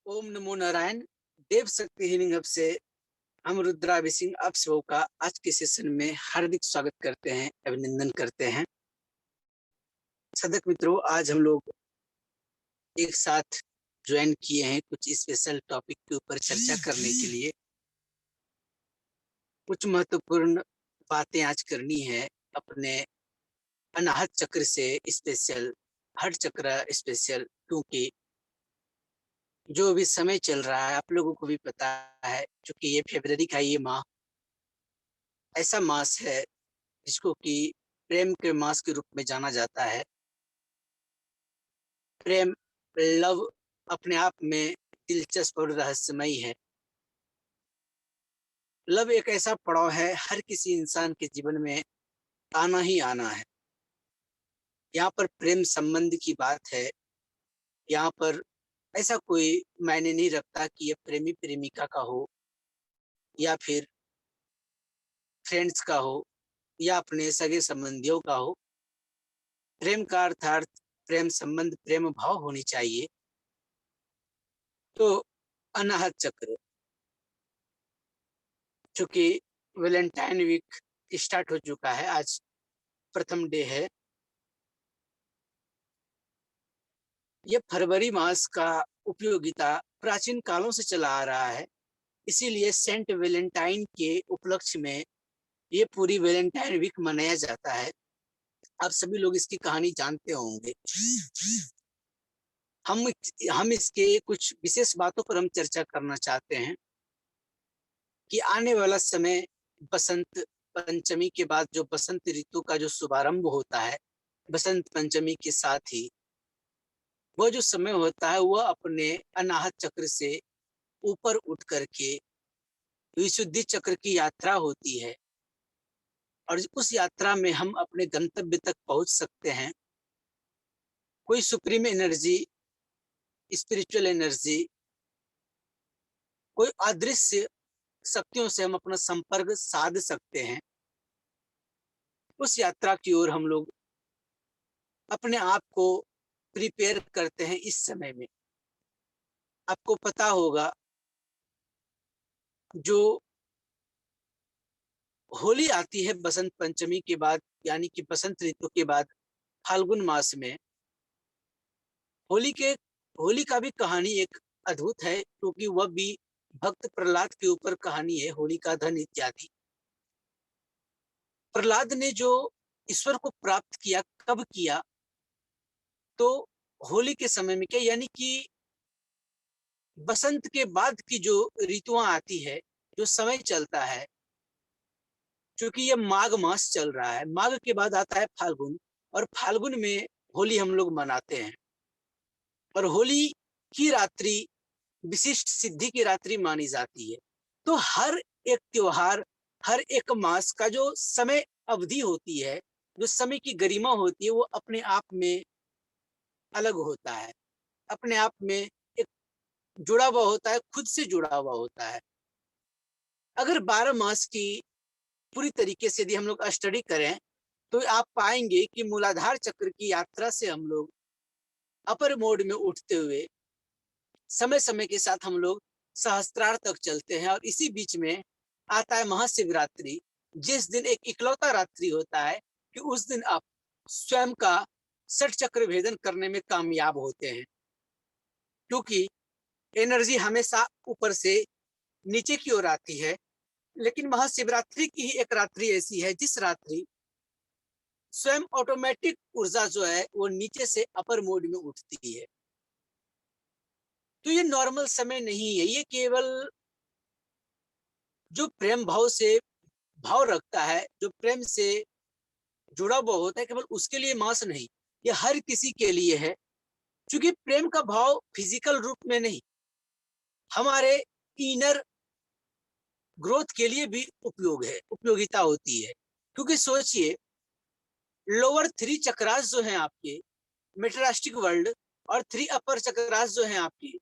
ओम नमो नारायण। देव शक्ति healing hub से हम रुद्राभिषेक सिंह आप सबों का आज के सेशन में हार्दिक स्वागत करते हैं, अभिनंदन करते हैं। साधक मित्रों, आज हम लोग एक साथ ज्वाइन किए हैं कुछ स्पेशल टॉपिक के ऊपर चर्चा करने के लिए। कुछ महत्वपूर्ण बातें आज करनी है अपने अनाहत चक्र से स्पेशल, हर चक्र स्पेशल, क्योंकि जो भी समय चल रहा है आप लोगों को भी पता है, क्योंकि ये फरवरी का ये माह ऐसा मास है जिसको कि प्रेम के मास के रूप में जाना जाता है। प्रेम, लव अपने आप में दिलचस्प और रहस्यमयी है। लव एक ऐसा पड़ाव है, हर किसी इंसान के जीवन में आना ही आना है। यहाँ पर प्रेम संबंध की बात है। यहाँ पर ऐसा कोई मायने नहीं रखता कि ये प्रेमी प्रेमिका का हो या फिर फ्रेंड्स का हो या अपने सगे संबंधियों का हो। प्रेम का अर्थात प्रेम संबंध, प्रेम भाव होनी चाहिए। तो अनाहत चक्र, चूंकि वैलेंटाइन वीक स्टार्ट हो चुका है, आज प्रथम डे है। ये फरवरी मास का उपयोगिता प्राचीन कालों से चला आ रहा है। इसीलिए सेंट वैलेंटाइन के उपलक्ष्य में ये पूरी वैलेंटाइन वीक मनाया जाता है। आप सभी लोग इसकी कहानी जानते होंगे। हम इसके कुछ विशेष बातों पर हम चर्चा करना चाहते हैं कि आने वाला समय, बसंत पंचमी के बाद जो बसंत ऋतु का जो शुभारंभ होता है, बसंत पंचमी के साथ ही वो जो समय होता है वह अपने अनाहत चक्र से ऊपर उठ करके विशुद्धि चक्र की यात्रा होती है और उस यात्रा में हम अपने गंतव्य तक पहुंच सकते हैं। कोई सुप्रीम एनर्जी, स्पिरिचुअल एनर्जी, कोई अदृश्य शक्तियों से हम अपना संपर्क साध सकते हैं। उस यात्रा की ओर हम लोग अपने आप को प्रिपेयर करते हैं इस समय में। आपको पता होगा, जो होली आती है बसंत पंचमी के बाद, यानी कि बसंत ऋतु के बाद फाल्गुन मास में, होली का भी कहानी एक अद्भुत है, क्योंकि वह भी भक्त प्रहलाद के ऊपर कहानी है, होली का धन इत्यादि। प्रहलाद ने जो ईश्वर को प्राप्त किया, कब किया? तो होली के समय में, क्या यानी कि बसंत के बाद की जो ऋतुआं आती है, जो समय चलता है, क्योंकि ये माघ मास चल रहा है, माघ के बाद आता है फाल्गुन, और फाल्गुन में होली हम लोग मनाते हैं। और होली की रात्रि विशिष्ट सिद्धि की रात्रि मानी जाती है। तो हर एक त्योहार, हर एक मास का जो समय अवधि होती है, जो समय की गरिमा होती है, वो अपने आप में अलग होता है, अपने आप में एक जुड़ा हुआ होता है, खुद से जुड़ा हुआ होता है। अगर 12 मास की पूरी तरीके से यदि हम लोग स्टडी करें तो आप पाएंगे कि मूलाधार चक्र की यात्रा से हम लोग अपर मोड में उठते हुए समय समय के साथ हम लोग सहस्त्रार तक चलते हैं। और इसी बीच में आता है महाशिवरात्रि, जिस दिन एक इकलौता रात्रि होता है कि उस दिन आप स्वयं का षट चक्र भेदन करने में कामयाब होते हैं, क्योंकि एनर्जी हमेशा ऊपर से नीचे की ओर आती है। लेकिन महाशिवरात्रि की ही एक रात्रि ऐसी है जिस रात्रि स्वयं ऑटोमेटिक ऊर्जा जो है वो नीचे से अपर मोड में उठती है। तो ये नॉर्मल समय नहीं है, ये केवल जो प्रेम भाव से भाव रखता है, जो प्रेम से जुड़ा हुआ होता है, केवल उसके लिए मास नहीं, ये हर किसी के लिए है। क्योंकि प्रेम का भाव फिजिकल रूप में नहीं, हमारे इनर ग्रोथ के लिए भी उपयोगिता होती है। क्योंकि सोचिए, लोअर 3 चक्रास जो हैं आपके, मेटेरियलिस्टिक वर्ल्ड, और 3 अपर चक्रास जो हैं आपकी,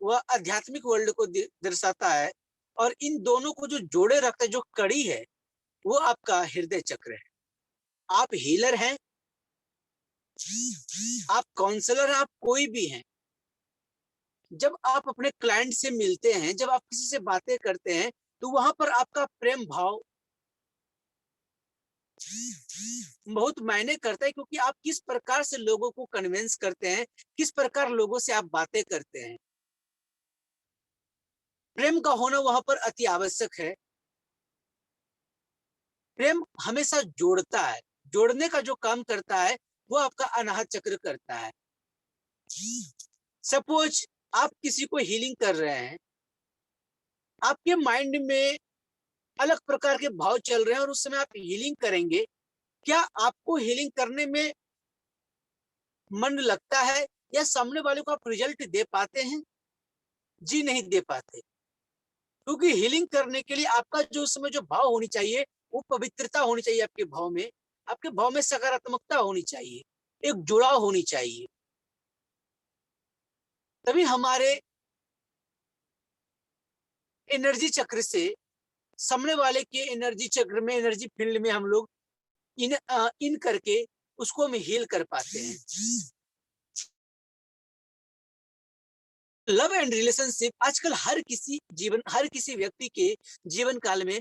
वह आध्यात्मिक वर्ल्ड को दर्शाता है। और इन दोनों को जो जोड़े रखता है, जो कड़ी है, वो आपका हृदय चक्र है। आप हीलर हैं, आप काउंसलर हैं, आप कोई भी हैं, जब आप अपने क्लाइंट से मिलते हैं, जब आप किसी से बातें करते हैं, तो वहां पर आपका प्रेम भाव बहुत मायने करता है, क्योंकि आप किस प्रकार से लोगों को कन्विंस करते हैं, किस प्रकार लोगों से आप बातें करते हैं। प्रेम का होना वहां पर अति आवश्यक है। प्रेम हमेशा जोड़ता है, जोड़ने का जो काम करता है वो आपका अनाहत चक्र करता है। सपोज आप किसी को हीलिंग कर रहे हैं, आपके माइंड में अलग प्रकार के भाव चल रहे हैं और उस समय आप हीलिंग करेंगे, क्या आपको हीलिंग करने में मन लगता है या सामने वाले को आप रिजल्ट दे पाते हैं? जी नहीं दे पाते, क्योंकि हीलिंग करने के लिए आपका जो उस समय जो भाव होनी चाहिए, वो पवित्रता होनी चाहिए आपके भाव में, आपके भाव में सकारात्मकता होनी चाहिए, एक जुड़ाव होनी चाहिए, तभी हमारे एनर्जी चक्र से सामने वाले के एनर्जी चक्र में, एनर्जी फील्ड में हम लोग इन करके उसको हम हील कर पाते हैं। लव एंड रिलेशनशिप आजकल हर किसी व्यक्ति के जीवन काल में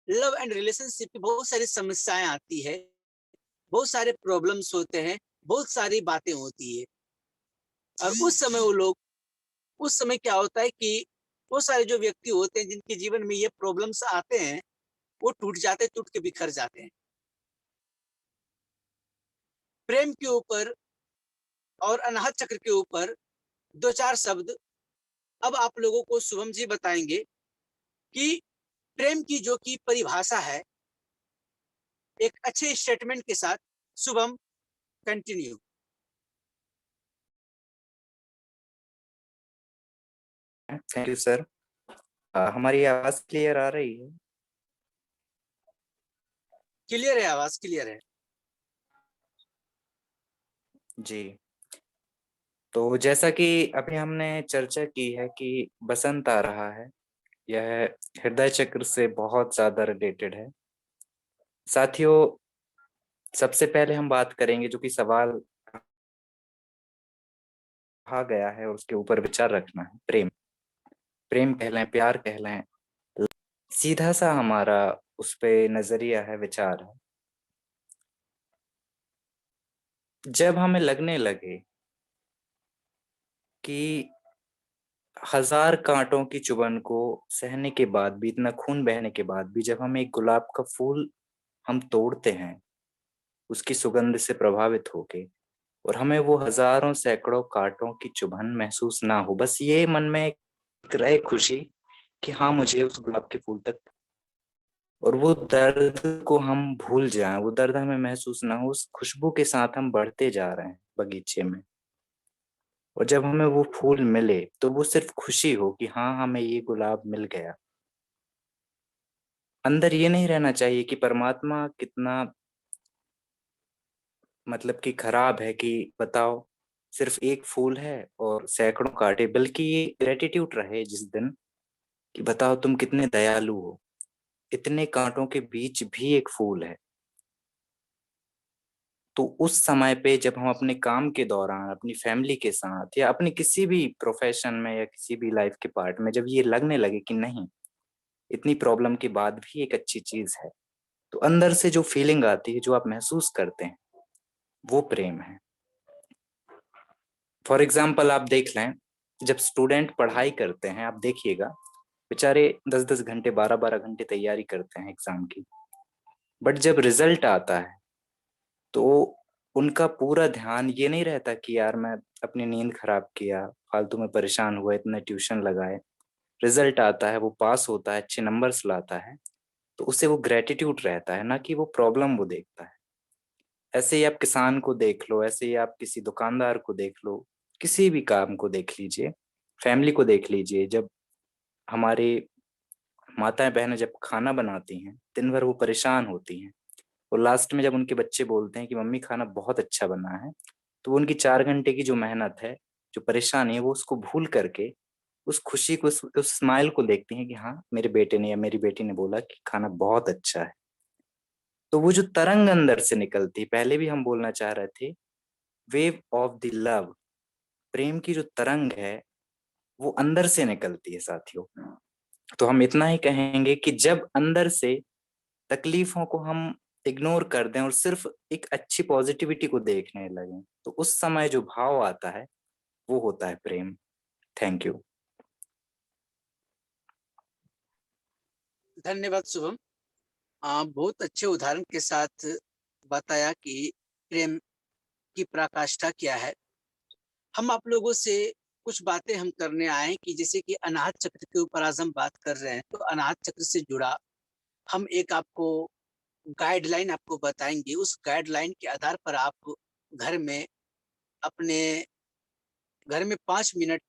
लव एंड रिलेशनशिप की बहुत सारी समस्याएं आती है, बहुत सारे प्रॉब्लम्स होते हैं, बहुत सारी बातें होती है। और उस समय क्या होता है कि वो सारे जो व्यक्ति होते हैं जिनके जीवन में ये प्रॉब्लम्स आते हैं, वो टूट के बिखर जाते हैं। प्रेम के ऊपर और अनाहत चक्र के ऊपर दो चार शब्द अब आप लोगों को शुभम जी बताएंगे कि प्रेम की जो की परिभाषा है, एक अच्छे स्टेटमेंट के साथ। Shubham, continue. Thank you sir. हमारी आवाज क्लियर आ रही है? क्लियर है, आवाज क्लियर है जी। तो जैसा कि अभी हमने चर्चा की है कि बसंत आ रहा है, यह हृदय चक्र से बहुत ज्यादा रिलेटेड है। साथियों, सबसे पहले हम बात करेंगे जो कि सवाल कहा गया है और उसके ऊपर विचार रखना है। प्रेम, प्रेम कहलाएं, प्यार कहलाएं, सीधा सा हमारा उस पे नजरिया है, विचार है। जब हमें लगने लगे कि 1000 कांटों की चुभन को सहने के बाद भी, इतना खून बहने के बाद भी, जब हम एक गुलाब का फूल हम तोड़ते हैं उसकी सुगंध से प्रभावित होके, और हमें वो हजारों सैकड़ों कांटों की चुभन महसूस ना हो, बस ये मन में एक रहे खुशी कि हाँ मुझे उस गुलाब के फूल तक, और वो दर्द को हम भूल जाएं, वो दर्द हमें महसूस ना हो, उस खुशबू के साथ हम बढ़ते जा रहे हैं बगीचे में, और जब हमें वो फूल मिले तो वो सिर्फ खुशी हो कि हाँ हमें ये गुलाब मिल गया। अंदर ये नहीं रहना चाहिए कि परमात्मा कितना मतलब कि खराब है कि बताओ सिर्फ एक फूल है और सैकड़ों कांटे, बल्कि ये ग्रेटिट्यूड रहे जिस दिन कि बताओ तुम कितने दयालु हो, इतने कांटों के बीच भी एक फूल है। तो उस समय पे जब हम अपने काम के दौरान अपनी फैमिली के साथ या अपने किसी भी प्रोफेशन में या किसी भी लाइफ के पार्ट में जब ये लगने लगे कि नहीं, इतनी प्रॉब्लम के बाद भी एक अच्छी चीज है, तो अंदर से जो फीलिंग आती है, जो आप महसूस करते हैं, वो प्रेम है। फॉर एग्जाम्पल आप देख लें, जब स्टूडेंट पढ़ाई करते हैं, आप देखिएगा बेचारे 10-10 घंटे 12-12 घंटे तैयारी करते हैं एग्जाम की, बट जब रिजल्ट आता है तो उनका पूरा ध्यान ये नहीं रहता कि यार मैं अपनी नींद खराब किया, फालतू में परेशान हुआ, इतना ट्यूशन लगाए। रिजल्ट आता है, वो पास होता है, अच्छे नंबर्स लाता है, तो उसे वो ग्रेटिट्यूड रहता है, ना कि वो प्रॉब्लम वो देखता है। ऐसे ही आप किसान को देख लो, ऐसे ही आप किसी दुकानदार को देख लो, किसी भी काम को देख लीजिए, फैमिली को देख लीजिए। जब हमारे माताएं बहनें जब खाना बनाती हैं, दिन भर वो परेशान होती हैं, और लास्ट में जब उनके बच्चे बोलते हैं कि मम्मी खाना बहुत अच्छा बना है, तो वो उनकी 4 घंटे की जो मेहनत है, जो परेशानी है, वो उसको भूल करके उस खुशी को, उस स्माइल को देखती हैं कि हाँ मेरे बेटे ने या मेरी बेटी ने बोला कि खाना बहुत अच्छा है। तो वो जो तरंग अंदर से निकलती, पहले भी हम बोलना चाह रहे थे, वेव ऑफ द लव, प्रेम की जो तरंग है, वो अंदर से निकलती है साथियों। तो हम इतना ही कहेंगे कि जब अंदर से तकलीफों को हम इग्नोर कर दें और सिर्फ एक अच्छी पॉजिटिविटी को देखने लगें, तो उस समय जो भाव आता है वो होता है प्रेम। Thank you. धन्यवाद शुभम। आप बहुत अच्छे उदाहरण के साथ बताया कि प्रेम की पराकाष्ठा क्या है। हम आप लोगों से कुछ बातें हम करने आए हैं कि जैसे कि अनाहत चक्र के ऊपर आज हम बात कर रहे हैं, तो अनाहत चक्र से जुड़ा हम एक आपको गाइडलाइन आपको बताएंगे। उस गाइडलाइन के आधार पर आप घर में अपने घर में 5 मिनट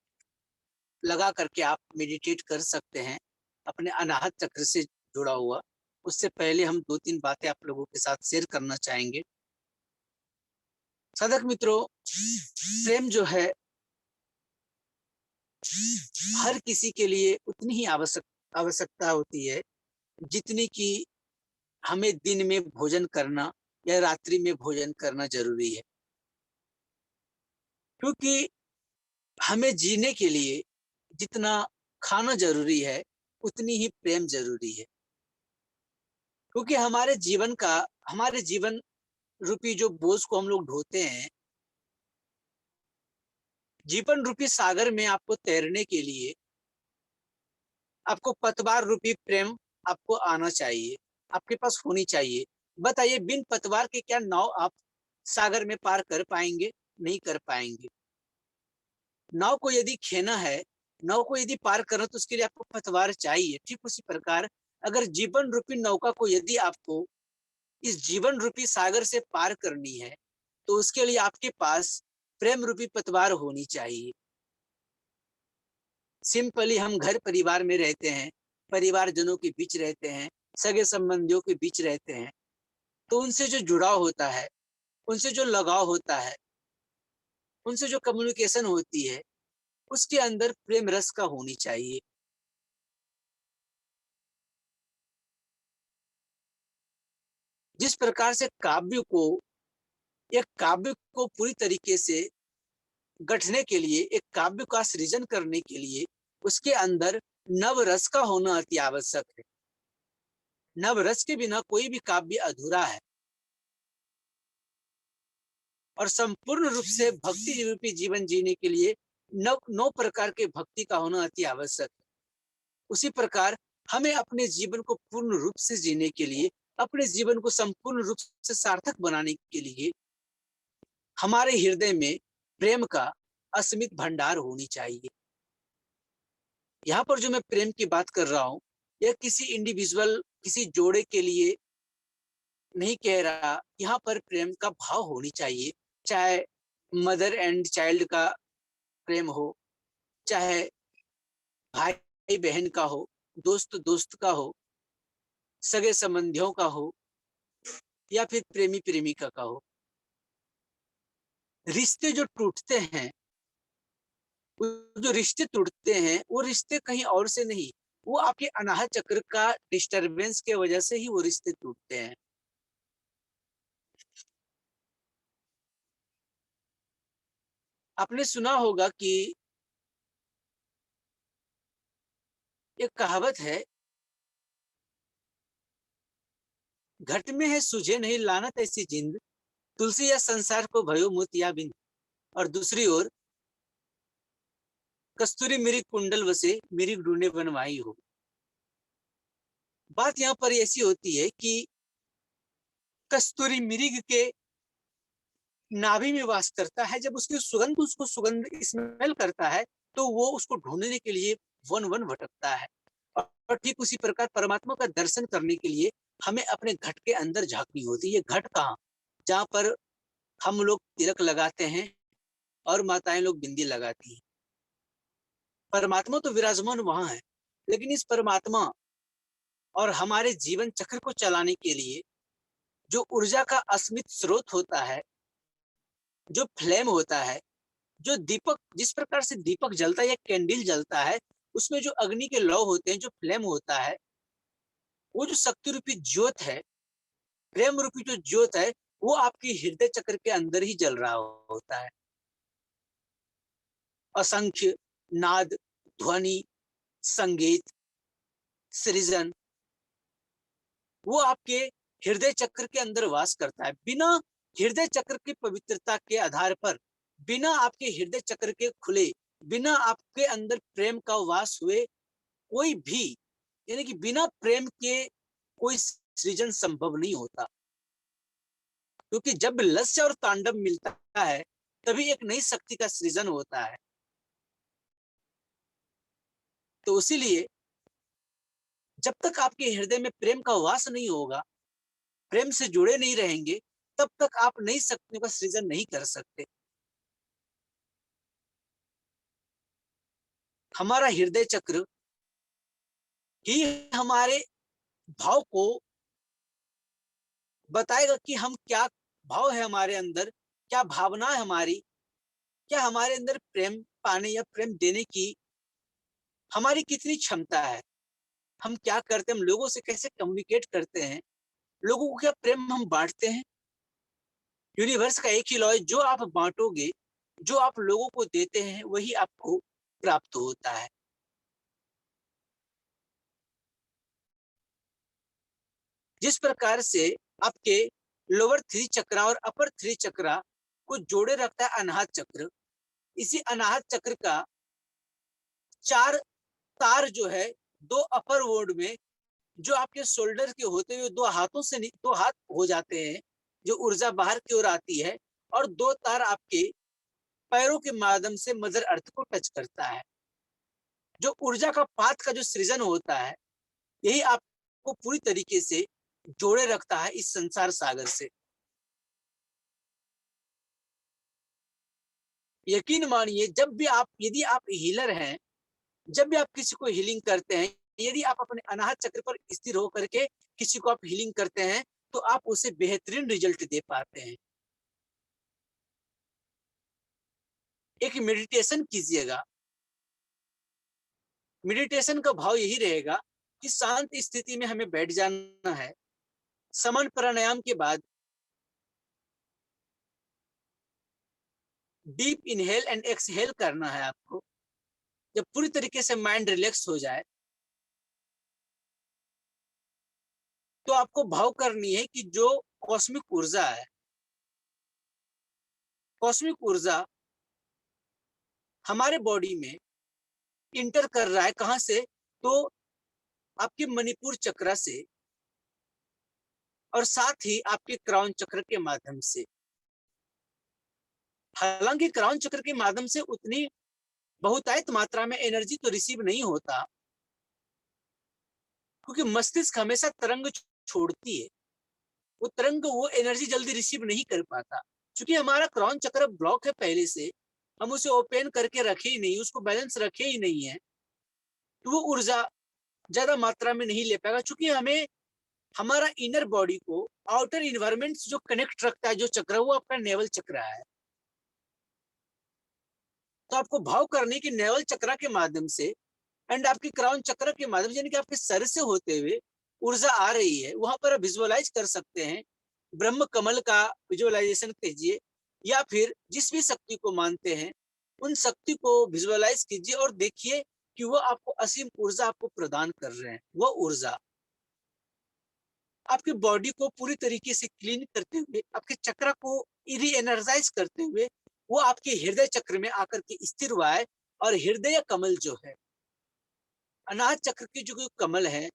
लगा करके आप मेडिटेट कर सकते हैं अपने अनाहत चक्र से जुड़ा हुआ। उससे पहले हम 2-3 बातें आप लोगों के साथ शेयर करना चाहेंगे। साधक मित्रों, प्रेम जो है हर किसी के लिए उतनी ही आवश्यकता होती है जितनी कि हमें दिन में भोजन करना या रात्रि में भोजन करना जरूरी है। क्योंकि हमें जीने के लिए जितना खाना जरूरी है उतनी ही प्रेम जरूरी है। क्योंकि हमारे जीवन रूपी जो बोझ को हम लोग ढोते हैं, जीवन रूपी सागर में आपको तैरने के लिए आपको पतवार रूपी प्रेम आपको आना चाहिए, आपके पास होनी चाहिए। बताइए, बिन पतवार के क्या नाव आप सागर में पार कर पाएंगे? नहीं कर पाएंगे। नाव को यदि खेना है, नाव को यदि पार करना, तो उसके लिए आपको पतवार चाहिए। ठीक उसी प्रकार अगर जीवन रूपी नौका को यदि आपको इस जीवन रूपी सागर से पार करनी है, तो उसके लिए आपके पास प्रेम रूपी पतवार होनी चाहिए। सिंपली हम घर परिवार में रहते हैं, परिवारजनों के बीच रहते हैं, सगे संबंधियों के बीच रहते हैं, तो उनसे जो जुड़ाव होता है, उनसे जो लगाव होता है, उनसे जो कम्युनिकेशन होती है, उसके अंदर प्रेम रस का होनी चाहिए। जिस प्रकार से एक काव्य को पूरी तरीके से गढ़ने के लिए, एक काव्य का सृजन करने के लिए उसके अंदर नव रस का होना अति आवश्यक है। नव रस के बिना कोई भी काव्य अधूरा है। और संपूर्ण रूप से भक्ति रूपी जीवन जीने के लिए नौ प्रकार के भक्ति का होना अति आवश्यक है। उसी प्रकार हमें अपने जीवन को पूर्ण रूप से जीने के लिए, अपने जीवन को संपूर्ण रूप से सार्थक बनाने के लिए हमारे हृदय में प्रेम का असीमित भंडार होनी चाहिए। यहाँ पर जो मैं प्रेम की बात कर रहा हूँ, यह किसी इंडिविजुअल, किसी जोड़े के लिए नहीं कह रहा। यहाँ पर प्रेम का भाव होनी चाहिए, चाहे मदर एंड चाइल्ड का प्रेम हो, चाहे भाई बहन का हो, दोस्त दोस्त का हो, सगे संबंधियों का हो, या फिर प्रेमी प्रेमिका का हो। रिश्ते जो टूटते हैं, जो रिश्ते टूटते हैं, वो रिश्ते कहीं और से नहीं, वो आपके अनाहत चक्र का डिस्टरबेंस के वजह से ही वो रिश्ते टूटते हैं। आपने सुना होगा कि एक कहावत है, घट में है सुझे नहीं लानत ऐसी जिंद, तुलसी या संसार को भयो मोतिया बिंद। और दूसरी ओर, कस्तूरी मेरी कुंडल बसे मेरी ढूंढे बनवाई हो। बात यहाँ पर ऐसी होती है कि कस्तूरी मिर्ग के नाभि में वास करता है। जब उसकी सुगंध उसको सुगंध स्मेल करता है, तो वो उसको ढूंढने के लिए वन वन भटकता है। और ठीक उसी प्रकार परमात्मा का दर्शन करने के लिए हमें अपने घट के अंदर झांकनी होती है। ये घट कहाँ? जहाँ पर हम लोग तिलक लगाते हैं और माताएं लोग बिंदी लगाती हैं। परमात्मा तो विराजमान वहां है, लेकिन इस परमात्मा और हमारे जीवन चक्र को चलाने के लिए जो ऊर्जा का अस्मित स्रोत होता है, जो फ्लेम होता है, जो दीपक, जिस प्रकार से दीपक जलता है या कैंडल जलता है, उसमें जो अग्नि के लौ होते हैं, जो फ्लेम होता है, वो जो शक्ति रूपी ज्योत है, प्रेम रूपी जो ज्योत है, वो आपकी हृदय चक्र के अंदर ही जल रहा होता है। असंख्य नाद ध्वनि, संगीत, सृजन, वो आपके हृदय चक्र के अंदर वास करता है। बिना हृदय चक्र की पवित्रता के आधार पर, बिना आपके हृदय चक्र के खुले, बिना आपके अंदर प्रेम का वास हुए, कोई भी, यानी कि बिना प्रेम के कोई सृजन संभव नहीं होता। क्योंकि जब लस्य और तांडव मिलता है तभी एक नई शक्ति का सृजन होता है। तो इसीलिए जब तक आपके हृदय में प्रेम का वास नहीं होगा, प्रेम से जुड़े नहीं रहेंगे, तब तक आप नई शक्तियों का सृजन नहीं कर सकते। हमारा हृदय चक्र ही हमारे भाव को बताएगा कि हम क्या भाव है हमारे अंदर, क्या भावना है हमारी, क्या हमारे अंदर प्रेम पाने या प्रेम देने की हमारी कितनी क्षमता है, हम क्या करते हैं, हम लोगों से कैसे कम्युनिकेट करते हैं, लोगों को क्या प्रेम हम बांटते हैं। यूनिवर्स का एक ही लॉ है, जो आप बांटोगे, जो आप लोगों को देते हैं, वही आपको प्राप्त होता है। जिस प्रकार से आपके लोअर 3 चक्रा और अपर 3 चक्रा को जोड़े रखता है अनाहत चक्र, इसी अनाहत चक्र का 4 तार जो है, 2 अपर वर्ड में, जो आपके शोल्डर के होते हुए 2 हाथों से 2 हाथ हो जाते हैं, जो ऊर्जा बाहर की ओर आती है, और 2 तार आपके पैरों के माध्यम से मदर अर्थ को टच करता है। जो ऊर्जा का पाथ का जो सृजन होता है, यही आपको पूरी तरीके से जोड़े रखता है इस संसार सागर से। यकीन मानिए, जब भी आप, यदि आप हीलर हैं, जब भी आप किसी को हीलिंग करते हैं, यदि आप अपने अनाहत चक्र पर स्थिर होकर के किसी को आप हीलिंग करते हैं, तो आप उसे बेहतरीन रिजल्ट दे पाते हैं। एक मेडिटेशन कीजिएगा। मेडिटेशन का भाव यही रहेगा कि शांत स्थिति में हमें बैठ जाना है। समन प्राणायाम के बाद डीप इनहेल एंड एक्सहेल करना है आपको। जब पूरी तरीके से माइंड रिलैक्स हो जाए, तो आपको भाव करनी है कि जो कॉस्मिक ऊर्जा है, कॉस्मिक ऊर्जा हमारे बॉडी में इंटर कर रहा है। कहां से? तो आपके मणिपुर चक्र से, और साथ ही आपके क्राउन चक्र के माध्यम से। हालांकि क्राउन चक्र के माध्यम से उतनी बहुतायत मात्रा में एनर्जी तो रिसीव नहीं होता, क्योंकि मस्तिष्क हमेशा तरंग छोड़ती है। वो तरंग, वो एनर्जी जल्दी रिसीव नहीं कर पाता, क्योंकि हमारा क्राउन चक्र ब्लॉक है पहले से, हम उसे ओपन करके रखे ही नहीं, उसको बैलेंस रखे ही नहीं है, तो वो ऊर्जा ज्यादा मात्रा में नहीं ले पाएगा। क्योंकि हमें हमारा इनर बॉडी को आउटर इन्वायरमेंट जो कनेक्ट रखता है, जो चक्र, वो आपका नेवल चक्र है। तो आपको भाव करने की नेवल चक्र के माध्यम से एंड आपके क्राउन चक्र के माध्यम से, यानी कि आपके सर से होते हुए ऊर्जा आ रही है, वहां पर आप विजुअलाइज कर सकते हैं। ब्रह्म कमल का विजुअलाइजेशन कीजिए, या फिर जिस भी शक्ति को मानते हैं, उन शक्ति को विजुअलाइज कीजिए और देखिए कि वो आपको असीम ऊर्जा आपको प्रदान कर रहे हैं। वो ऊर्जा आपकी बॉडी को पूरी तरीके से क्लीन करते हुए, आपके चक्र को री एनर्जाइज करते हुए, वो आपके हृदय चक्र में आकर के स्थिर हुआ है। और हृदय कमल जो है, अनाहत चक्र की जो कमल है,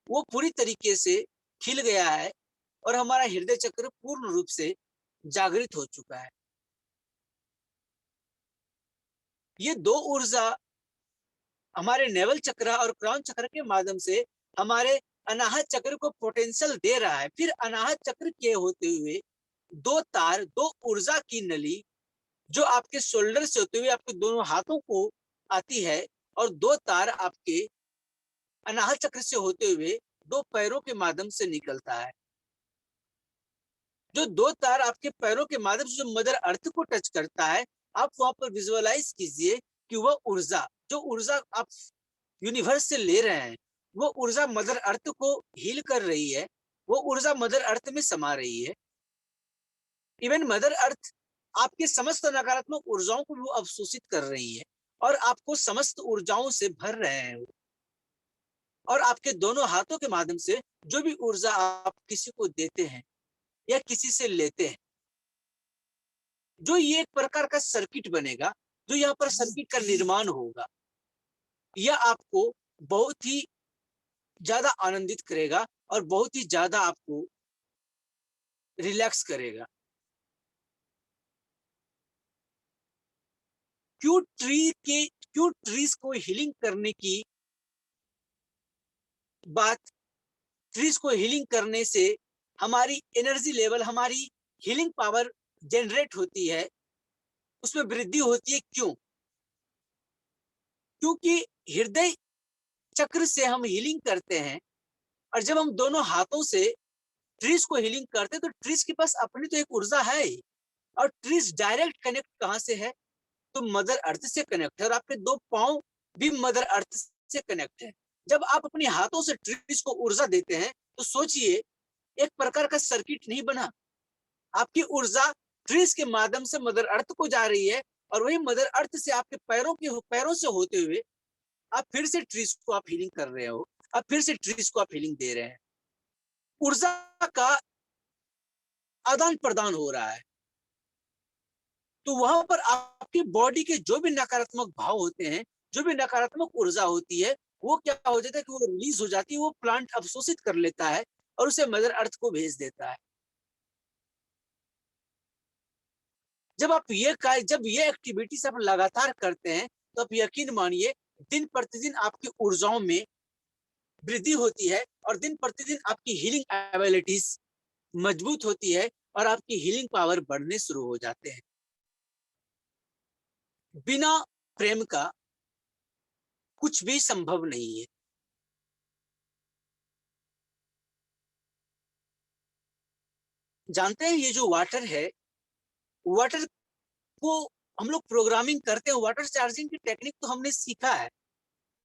वो पूरी तरीके से खिल गया है, और हमारा हृदय चक्र पूर्ण रूप से जागृत हो चुका है। ये 2 ऊर्जा हमारे नेवल चक्र और क्राउन चक्र के माध्यम से हमारे अनाहत चक्र को पोटेंशियल दे रहा है। फिर अनाहत चक्र के होते हुए 2 तार, 2 ऊर्जा की नली, जो आपके शोल्डर से होते हुए आपके दोनों हाथों को आती है, और 2 तार आपके अनाहत चक्र से होते हुए 2 पैरों के माध्यम से निकलता है। जो 2 तार आपके पैरों के माध्यम से जो मदर अर्थ को टच करता है, आप वहां पर विजुअलाइज कीजिए कि वह ऊर्जा, जो ऊर्जा आप यूनिवर्स से ले रहे हैं, वो ऊर्जा मदर अर्थ को हील कर रही है, वो ऊर्जा मदर अर्थ में समा रही है। इवन मदर अर्थ आपके समस्त नकारात्मक ऊर्जाओं को भी अवशोषित कर रही है। और आपको समस्त ऊर्जाओं से भर रहे हैं वो। और आपके दोनों हाथों के माध्यम से जो भी ऊर्जा आप किसी को देते हैं या किसी से लेते हैं, जो ये एक प्रकार का सर्किट बनेगा, जो यहाँ पर सर्किट का निर्माण होगा, यह आपको बहुत ही ज्यादा आनंदित करेगा और बहुत ही ज्यादा आपको रिलैक्स करेगा। क्यों ट्रीज को हीलिंग करने की बात, ट्रीज को हीलिंग करने से हमारी एनर्जी लेवल, हमारी हीलिंग पावर जनरेट होती है, उसमें वृद्धि होती है। क्यों? क्योंकि हृदय चक्र से हम हीलिंग करते हैं, और जब हम दोनों हाथों से ट्रीज को हीलिंग करते हैं तो ट्रीज के पास अपनी तो एक ऊर्जा है, और ट्रीज डायरेक्ट कनेक्ट कहां से है? तो मदर अर्थ से कनेक्ट है, और आपके दो पांव भी मदर अर्थ से कनेक्ट है। जब आप अपने हाथों से ट्रीज को ऊर्जा देते हैं तो सोचिए, एक प्रकार का सर्किट नहीं बना, आपकी ऊर्जा ट्रीज के माध्यम से मदर अर्थ को जा रही है, और वही मदर अर्थ से आपके पैरों से होते हुए आप फिर से ट्रीज को आप हीलिंग कर रहे हो, आप फिर से ट्रीज को आप हीलिंग दे रहे हैं। ऊर्जा का आदान प्रदान हो रहा है। तो वहां पर आपकी बॉडी के जो भी नकारात्मक भाव होते हैं, जो भी नकारात्मक ऊर्जा होती है, वो क्या हो जाता है कि वो रिलीज हो जाती है, वो प्लांट अवशोषित कर लेता है और उसे मदर अर्थ को भेज देता है। जब ये एक्टिविटीज आप लगातार करते हैं तो आप यकीन मानिए, दिन प्रतिदिन आपकी ऊर्जाओं में वृद्धि होती है, और दिन प्रतिदिन आपकी हीलिंग एबिलिटीज मजबूत होती है, और आपकी हीलिंग पावर बढ़ने शुरू हो जाते हैं। बिना प्रेम का कुछ भी संभव नहीं है। जानते हैं, ये जो वाटर है, वाटर को हम लोग प्रोग्रामिंग करते हैं, वाटर चार्जिंग की टेक्निक तो हमने सीखा है।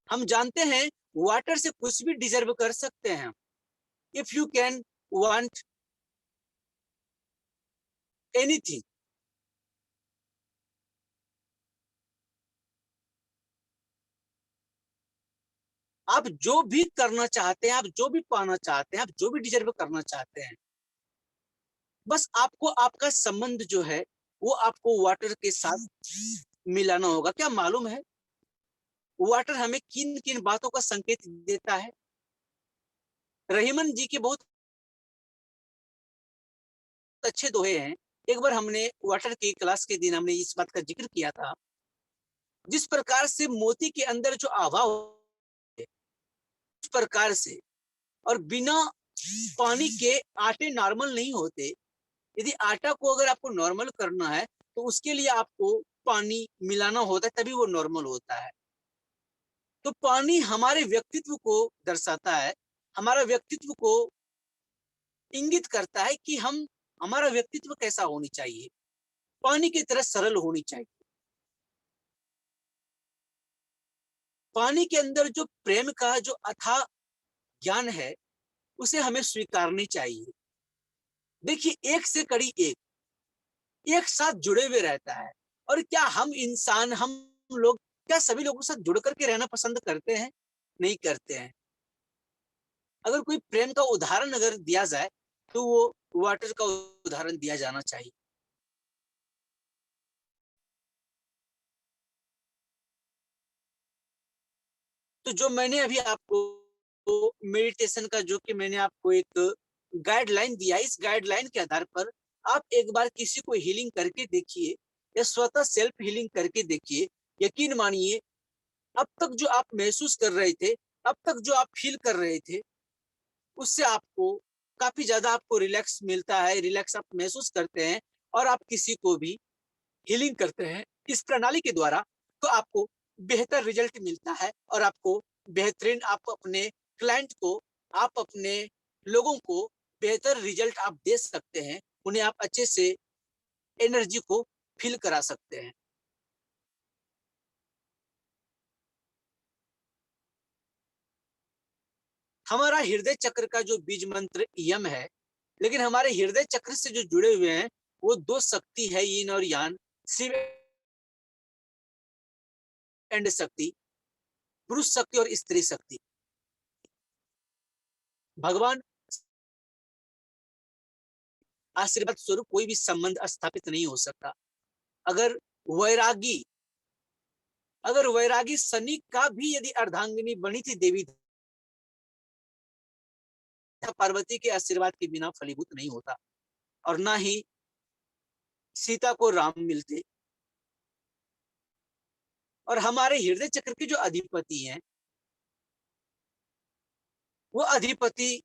हम जानते हैं वाटर से कुछ भी डिजर्व कर सकते हैं। If you can want anything, आप जो भी करना चाहते हैं, आप जो भी पाना चाहते हैं, आप जो भी डिजर्व करना चाहते हैं, बस आपको आपका संबंध जो है वो आपको वाटर के साथ मिलाना होगा। क्या मालूम है वाटर हमें किन किन बातों का संकेत देता है? रहीमन जी के बहुत अच्छे दोहे हैं। एक बार हमने वाटर की क्लास के दिन हमने इस बात का जिक्र किया था, जिस प्रकार से मोती के अंदर जो आभा है, उस प्रकार से, और बिना पानी के आटे नॉर्मल नहीं होते। यदि आटा को अगर आपको नॉर्मल करना है तो उसके लिए आपको पानी मिलाना होता है, तभी वो नॉर्मल होता है। तो पानी हमारे व्यक्तित्व को दर्शाता है, हमारा व्यक्तित्व को इंगित करता है कि हमारा व्यक्तित्व कैसा होनी चाहिए। पानी की तरह सरल होनी चाहिए। पानी के अंदर जो प्रेम का जो अथाह ज्ञान है, उसे हमें स्वीकारनी चाहिए। देखिए, एक से कड़ी एक साथ जुड़े हुए रहता है। और क्या हम लोग क्या सभी लोगों के साथ जुड़ करके रहना पसंद करते हैं? नहीं करते हैं। अगर कोई प्रेम का उदाहरण अगर दिया जाए तो वो वाटर का उदाहरण दिया जाना चाहिए। तो जो मैंने अभी आपको मेडिटेशन का जो कि मैंने आपको एक गाइडलाइन दिया, इस गाइडलाइन के आधार पर आप एक बार किसी को हीलिंग करके देखिए, या स्वतः सेल्फ हीलिंग करके देखिए। यकीन मानिए, अब तक जो आप महसूस कर रहे थे, अब तक जो आप फील कर रहे थे, उससे आपको काफी ज्यादा आपको रिलैक्स मिलता है, रिलैक्स आप महसूस करते हैं, और आप किसी को भी हीलिंग करते हैं इस प्रणाली के द्वारा, तो आपको बेहतर रिजल्ट मिलता है, और आपको बेहतरीन, आप अपने क्लाइंट को, आप अपने लोगों को बेहतर रिजल्ट आप दे सकते हैं। उन्हें आप अच्छे से एनर्जी को फील करा सकते हैं। हमारा हृदय चक्र का जो बीज मंत्र यम है, लेकिन हमारे हृदय चक्र से जो जुड़े हुए हैं वो दो शक्ति है, यिन और यान, शिव एंड शक्ति, पुरुष शक्ति और स्त्री शक्ति। भगवान आशीर्वाद स्वरूप कोई भी संबंध स्थापित नहीं हो सकता। अगर वैरागी शनि का भी यदि अर्धांगिनी बनी थी देवी पार्वती के आशीर्वाद के बिना फलीभूत नहीं होता, और ना ही सीता को राम मिलते। और हमारे हृदय चक्र के जो अधिपति हैं, वो अधिपति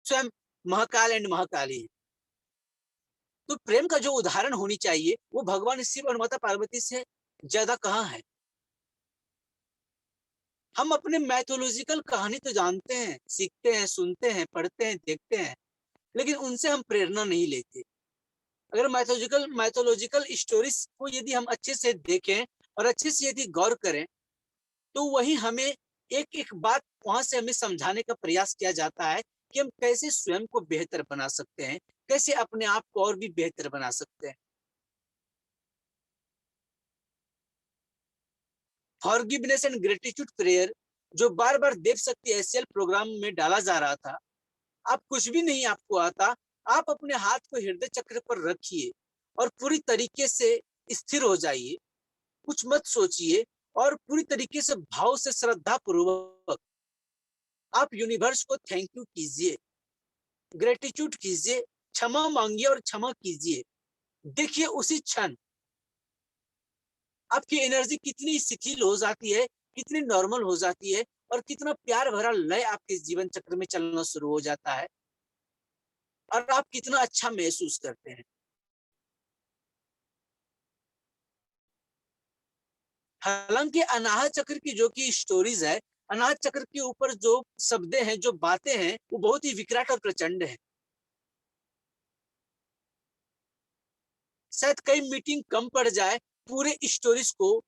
स्वयं महाकाल एंड महाकाली है। तो प्रेम का जो उदाहरण होनी चाहिए वो भगवान शिव और माता पार्वती से ज्यादा कहाँ है। हम अपने मैथोलॉजिकल कहानी तो जानते हैं, सीखते हैं, सुनते हैं, पढ़ते हैं, देखते हैं, लेकिन उनसे हम प्रेरणा नहीं लेते। अगर मैथोलॉजिकल स्टोरीज को यदि हम अच्छे से देखें और अच्छे से यदि गौर करें, तो वही हमें एक एक बात वहां से हमें समझाने का प्रयास किया जाता है कि हम कैसे स्वयं को बेहतर बना सकते हैं, कैसे अपने आप को और भी बेहतर बना सकते हैं। फॉरगिवनेस एंड ग्रेटिट्यूड प्रेयर जो बार बार देव शक्ति एसएल प्रोग्राम में डाला जा रहा था, आप कुछ भी नहीं आपको आता, आप अपने हाथ को हृदय चक्र पर रखिए और पूरी तरीके से स्थिर हो जाइए, कुछ मत सोचिए और पूरी तरीके से भाव से श्रद्धा पूर्वक आप यूनिवर्स को थैंक यू कीजिए, ग्रेटिट्यूड कीजिए, क्षमा मांगिए और क्षमा कीजिए। देखिए उसी क्षण आपकी एनर्जी कितनी शिथिल हो जाती है, कितनी नॉर्मल हो जाती है और कितना प्यार भरा लय आपके जीवन चक्र में चलना शुरू हो जाता है और आप कितना अच्छा महसूस करते हैं। हालांकि अनाहत चक्र की जो की स्टोरीज है, अनाहत चक्र के ऊपर जो शब्द हैं, जो बातें हैं, वो बहुत ही विकराट और प्रचंड है। शायद कई मीटिंग कम पड़ जाए पूरे स्टोरीज को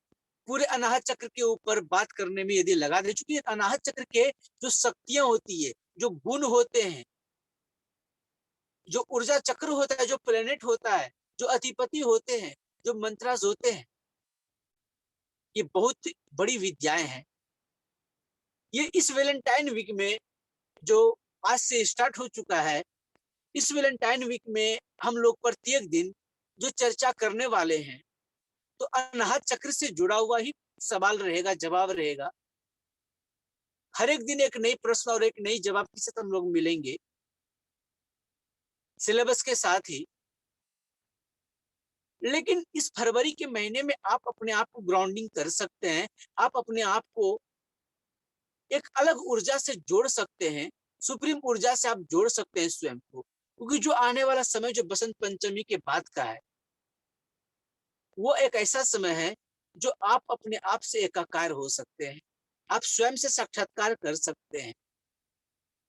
पूरे अनाहत चक्र के ऊपर बात करने में यदि लगा दे, चूंकि अनाहत चक्र के जो शक्तियां होती है, जो गुण होते हैं, जो ऊर्जा चक्र होता है, जो प्लेनेट होता है, जो अधिपति होते हैं, जो मंत्रास होते हैं, ये बहुत बड़ी विद्याएं हैं। ये इस वैलेंटाइन वीक में जो आज से स्टार्ट हो चुका है, इस वैलेंटाइन वीक में हम लोग प्रत्येक दिन जो चर्चा करने वाले हैं, तो अनाहत चक्र से जुड़ा हुआ ही सवाल रहेगा, जवाब रहेगा। हर एक दिन एक नई प्रश्न और एक नई जवाब के साथ हम लोग मिलेंगे सिलेबस के साथ ही। लेकिन इस फरवरी के महीने में आप अपने आप को ग्राउंडिंग कर सकते हैं, आप अपने आप को एक अलग ऊर्जा से जोड़ सकते हैं, सुप्रीम ऊर्जा से आप जोड़ सकते हैं स्वयं को, क्योंकि जो आने वाला समय जो बसंत पंचमी के बाद का है, वो एक ऐसा समय है जो आप अपने आप से एकाकार हो सकते हैं, आप स्वयं से साक्षात्कार कर सकते हैं,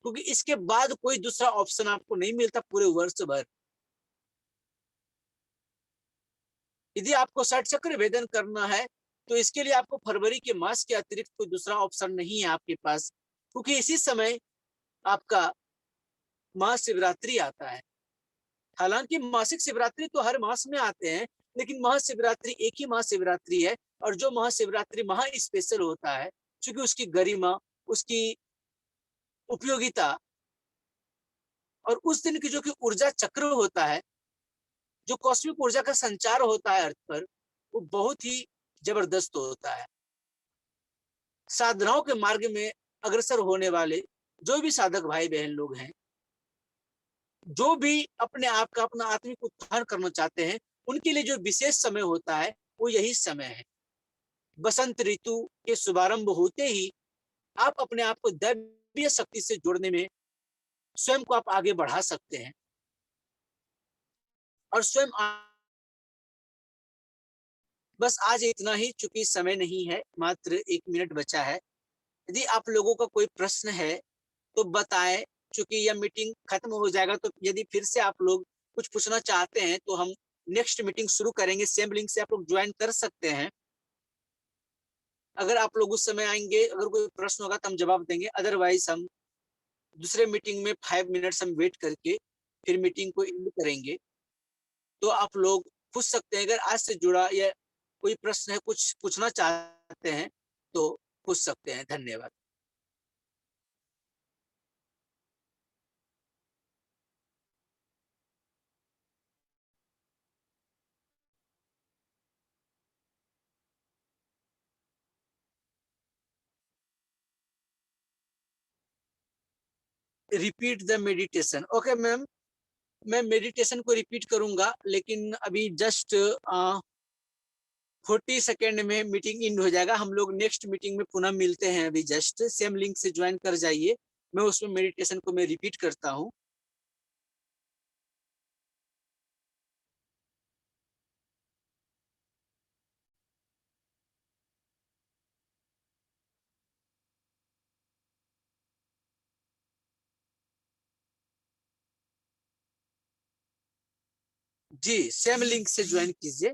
क्योंकि इसके बाद कोई दूसरा ऑप्शन आपको नहीं मिलता पूरे वर्ष भर। यदि आपको षट चक्र भेदन करना है तो इसके लिए आपको फरवरी के मास के अतिरिक्त कोई दूसरा ऑप्शन नहीं है आपके पास, क्योंकि इसी समय आपका महाशिवरात्रि आता है। हालांकि मासिक शिवरात्रि तो हर मास में आते हैं, लेकिन महाशिवरात्रि एक ही महाशिवरात्रि है, और जो महाशिवरात्रि महा स्पेशल होता है, क्योंकि उसकी गरिमा, उसकी उपयोगिता और उस दिन की जो कि ऊर्जा चक्र होता है, जो कॉस्मिक ऊर्जा का संचार होता है अर्थ पर, वो बहुत ही जबरदस्त होता है। साधनाओं के मार्ग में अग्रसर होने वाले जो भी साधक भाई बहन लोग हैं, जो भी अपने आप का अपना आत्मिक उत्थान करना चाहते हैं, उनके लिए जो विशेष समय होता है वो यही समय है। बसंत ऋतु के शुभारंभ होते ही आप अपने आप को दैवीय शक्ति से जोड़ने में स्वयं को आप आगे बढ़ा सकते हैं और स्वयं बस आज इतना ही, चूंकि समय नहीं है, मात्र 1 मिनट बचा है। यदि आप लोगों का कोई प्रश्न है तो बताएं, चूंकि यह मीटिंग खत्म हो जाएगा, तो यदि फिर से आप लोग कुछ पूछना चाहते हैं तो हम नेक्स्ट मीटिंग शुरू करेंगे, सेम लिंक से आप लोग ज्वाइन कर सकते हैं। अगर आप लोग उस समय आएंगे, अगर कोई प्रश्न होगा तो हम जवाब देंगे, अदरवाइज हम दूसरे मीटिंग में 5 मिनट्स हम वेट करके फिर मीटिंग को एंड करेंगे। तो आप लोग पूछ सकते हैं। अगर आज से जुड़ा या कोई प्रश्न है, कुछ पूछना चाहते हैं तो पूछ सकते हैं। धन्यवाद। Repeat the meditation. Okay ma'am, मैं मेडिटेशन को रिपीट करूंगा, लेकिन अभी जस्ट 40 सेकेंड में मीटिंग इन हो जाएगा। हम लोग नेक्स्ट मीटिंग में पुनः मिलते हैं। अभी जस्ट सेम लिंक से ज्वाइन कर जाइए। मैं उसमें मेडिटेशन को मैं रिपीट करता हूँ। जी, सेम लिंक से ज्वाइन कीजिए।